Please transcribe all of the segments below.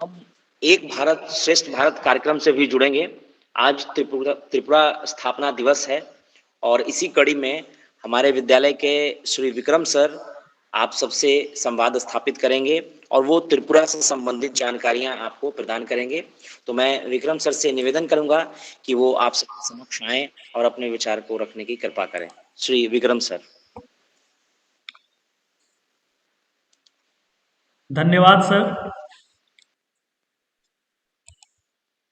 हम एक भारत श्रेष्ठ भारत कार्यक्रम से भी जुड़ेंगे। आज त्रिपुरा त्रिपुरा स्थापना दिवस है और इसी कड़ी में हमारे विद्यालय के श्री विक्रम सर आप सबसे संवाद स्थापित करेंगे और वो त्रिपुरा से संबंधित जानकारियां आपको प्रदान करेंगे। तो मैं विक्रम सर से निवेदन करूंगा कि वो आप सबके समक्ष आएं और अपने विचार को रखने की कृपा करें। श्री विक्रम सर। धन्यवाद सर।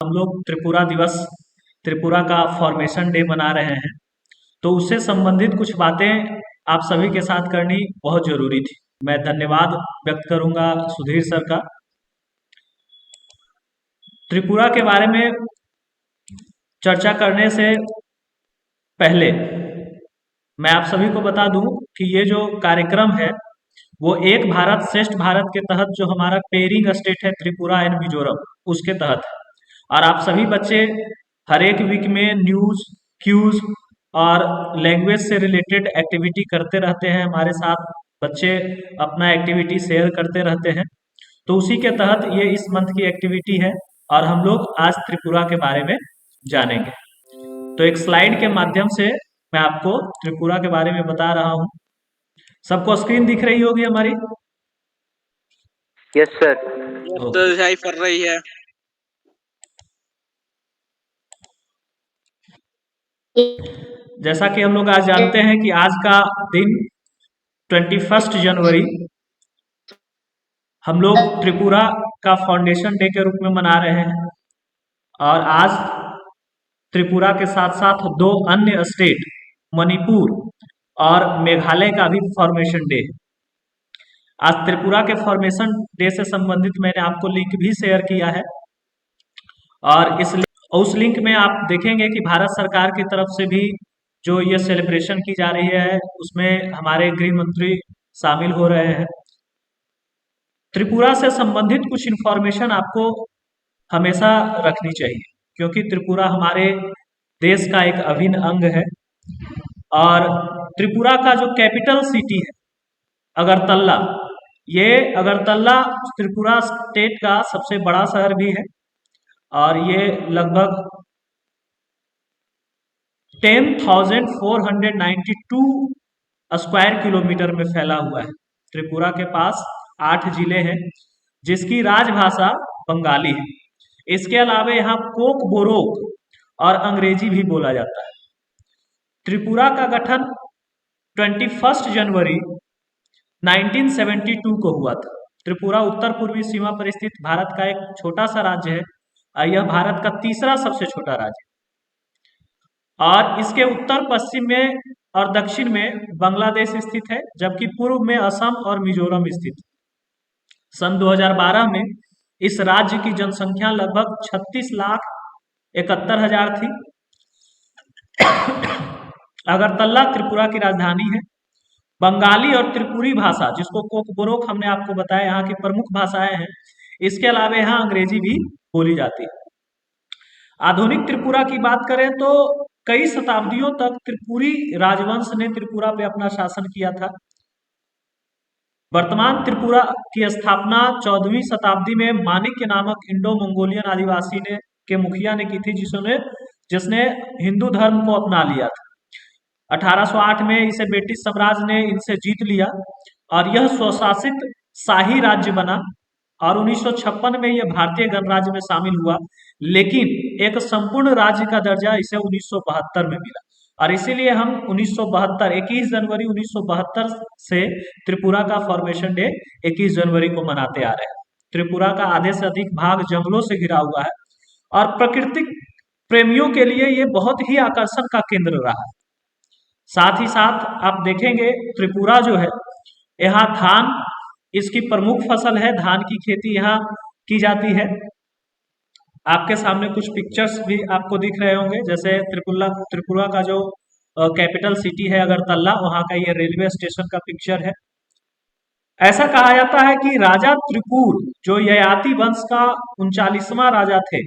हम लोग त्रिपुरा दिवस, त्रिपुरा का फॉर्मेशन डे मना रहे हैं, तो उससे संबंधित कुछ बातें आप सभी के साथ करनी बहुत जरूरी थी। मैं धन्यवाद व्यक्त करूंगा सुधीर सर का। त्रिपुरा के बारे में चर्चा करने से पहले मैं आप सभी को बता दूं कि ये जो कार्यक्रम है वो एक भारत श्रेष्ठ भारत के तहत जो हमारा पेयरिंग स्टेट है त्रिपुरा एंड मिजोरम, उसके तहत है। और आप सभी बच्चे हर एक वीक में न्यूज, क्यूज और लैंग्वेज से रिलेटेड एक्टिविटी करते रहते हैं। हमारे साथ बच्चे अपना एक्टिविटी शेयर करते रहते हैं, तो उसी के तहत ये इस मंथ की एक्टिविटी है और हम लोग आज त्रिपुरा के बारे में जानेंगे। तो एक स्लाइड के माध्यम से मैं आपको त्रिपुरा के बारे में बता रहा हूँ। सबको स्क्रीन दिख रही होगी हमारी? Yes sir. तो दिखाई पड़ रही है। जैसा कि हम लोग आज जानते हैं कि आज का दिन 21 जनवरी हम लोग त्रिपुरा का फाउंडेशन डे के रूप में मना रहे हैं। और आज त्रिपुरा के साथ साथ दो अन्य स्टेट मणिपुर और मेघालय का भी फॉर्मेशन डे है। आज त्रिपुरा के फॉर्मेशन डे से संबंधित मैंने आपको लिंक भी शेयर किया है और उस लिंक में आप देखेंगे कि भारत सरकार की तरफ से भी जो ये सेलिब्रेशन की जा रही है उसमें हमारे गृह मंत्री शामिल हो रहे हैं। त्रिपुरा से संबंधित कुछ इन्फॉर्मेशन आपको हमेशा रखनी चाहिए, क्योंकि त्रिपुरा हमारे देश का एक अभिन्न अंग है। और त्रिपुरा का जो कैपिटल सिटी है अगरतला, ये अगरतला त्रिपुरा स्टेट का सबसे बड़ा शहर भी है और ये लगभग 10,492 स्क्वायर किलोमीटर में फैला हुआ है। त्रिपुरा के पास 8 जिले हैं जिसकी राजभाषा बंगाली है। इसके अलावा यहाँ कोक बोरोक और अंग्रेजी भी बोला जाता है। त्रिपुरा का गठन 21 जनवरी 1972 को हुआ था। त्रिपुरा उत्तर पूर्वी सीमा पर स्थित भारत का एक छोटा सा राज्य है और यह भारत का तीसरा सबसे छोटा राज्य है। और इसके उत्तर पश्चिम में और दक्षिण में बांग्लादेश स्थित है, जबकि पूर्व में असम और मिजोरम स्थित है। सन 2012 में इस राज्य की जनसंख्या लगभग 36,71,000 थी। अगरतला त्रिपुरा की राजधानी है। बंगाली और त्रिपुरी भाषा, जिसको कोकबोरोक हमने आपको बताया यहाँ की प्रमुख भाषाएं हैं। इसके अलावा यहाँ अंग्रेजी भी बोली जाती है। आधुनिक त्रिपुरा की बात करें तो कई शताब्दियों तक त्रिपुरी राजवंश ने त्रिपुरा पे अपना शासन किया था। वर्तमान त्रिपुरा की स्थापना 14वीं शताब्दी में माणिक्य नामक इंडो मंगोलियन आदिवासी ने के मुखिया ने की थी, जिसने हिंदू धर्म को अपना लिया था। 1808 में इसे ब्रिटिश साम्राज्य ने इनसे जीत लिया और यह स्वशासित शाही राज्य बना और 1956 में यह भारतीय गणराज्य में शामिल हुआ, लेकिन एक संपूर्ण राज्य का दर्जा इसे 1972 में मिला। और इसीलिए हम 21 जनवरी 1972 से त्रिपुरा का फॉर्मेशन डे 21 जनवरी को मनाते आ रहे हैं। त्रिपुरा का आधे से अधिक भाग जंगलों से घिरा हुआ है और प्राकृतिक प्रेमियों के लिए ये बहुत ही आकर्षण का केंद्र रहा है। साथ ही साथ आप देखेंगे त्रिपुरा जो है, यहाँ धान इसकी प्रमुख फसल है। धान की खेती यहाँ की जाती है। आपके सामने कुछ पिक्चर्स भी आपको दिख रहे होंगे, जैसे त्रिपुरा का जो कैपिटल सिटी है अगरतला, वहाँ का ये रेलवे स्टेशन का पिक्चर है। ऐसा कहा जाता है कि राजा त्रिपुर जो ययाति वंश का 39वां राजा थे,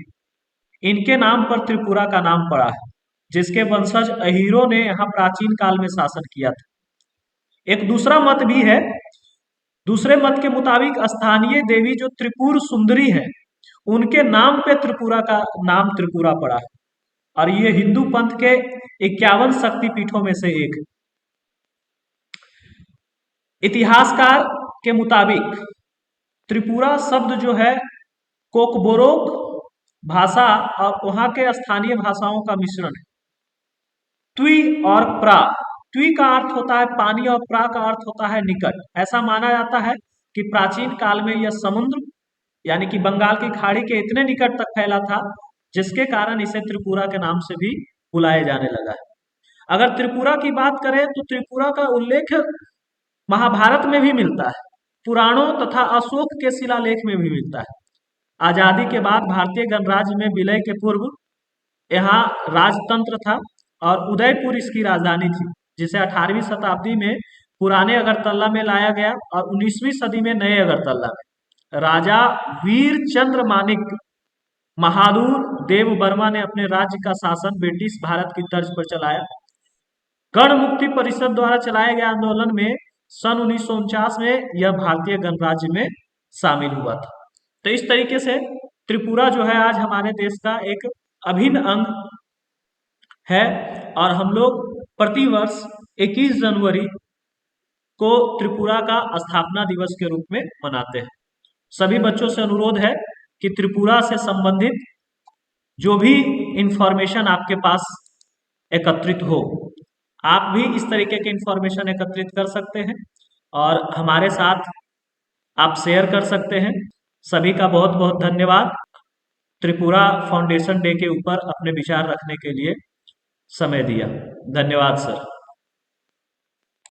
इनके नाम पर त्रिपुरा का नाम पड़ा है, जिसके वंशज अहीरों ने यहाँ प्राचीन काल में शासन किया था। एक दूसरा मत भी है। दूसरे मत के मुताबिक स्थानीय देवी जो त्रिपुर सुंदरी है, उनके नाम पे त्रिपुरा का नाम त्रिपुरा पड़ा है और ये हिंदू पंथ के 51 शक्तिपीठों में से एक है। इतिहासकार के मुताबिक त्रिपुरा शब्द जो है कोकबोरोक भाषा और वहां के स्थानीय भाषाओं का मिश्रण है। त्वी और प्रा, त्वी का अर्थ होता है पानी और प्रा का अर्थ होता है निकट। ऐसा माना जाता है कि प्राचीन काल में यह समुद्र यानी कि बंगाल की खाड़ी के इतने निकट तक फैला था जिसके कारण इसे त्रिपुरा के नाम से भी बुलाया जाने लगा है। अगर त्रिपुरा की बात करें तो त्रिपुरा का उल्लेख महाभारत में भी मिलता है, पुराणों तथा अशोक के शिलालेख में भी मिलता है। आजादी के बाद भारतीय गणराज्य में विलय के पूर्व यहाँ राजतंत्र था और उदयपुर इसकी राजधानी थी, जिसे 18वीं शताब्दी में पुराने अगरतला में लाया गया और 19वीं सदी में नए अगरतला में राजा वीर चंद्र मानिक बहादुर देव वर्मा ने अपने राज्य का शासन ब्रिटिश भारत की तर्ज पर चलाया। गण मुक्ति परिषद द्वारा चलाए गए आंदोलन में सन 1949 में यह भारतीय गणराज्य में शामिल हुआ था। तो इस तरीके से त्रिपुरा जो है आज हमारे देश का एक अभिन्न अंग है और हम लोग प्रतिवर्ष 21 जनवरी को त्रिपुरा का स्थापना दिवस के रूप में मनाते हैं। सभी बच्चों से अनुरोध है कि त्रिपुरा से संबंधित जो भी इंफॉर्मेशन आपके पास एकत्रित हो, आप भी इस तरीके के इंफॉर्मेशन एकत्रित कर सकते हैं और हमारे साथ आप शेयर कर सकते हैं। सभी का बहुत बहुत धन्यवाद त्रिपुरा फाउंडेशन डे के ऊपर अपने विचार रखने के लिए समय दिया। धन्यवाद सर।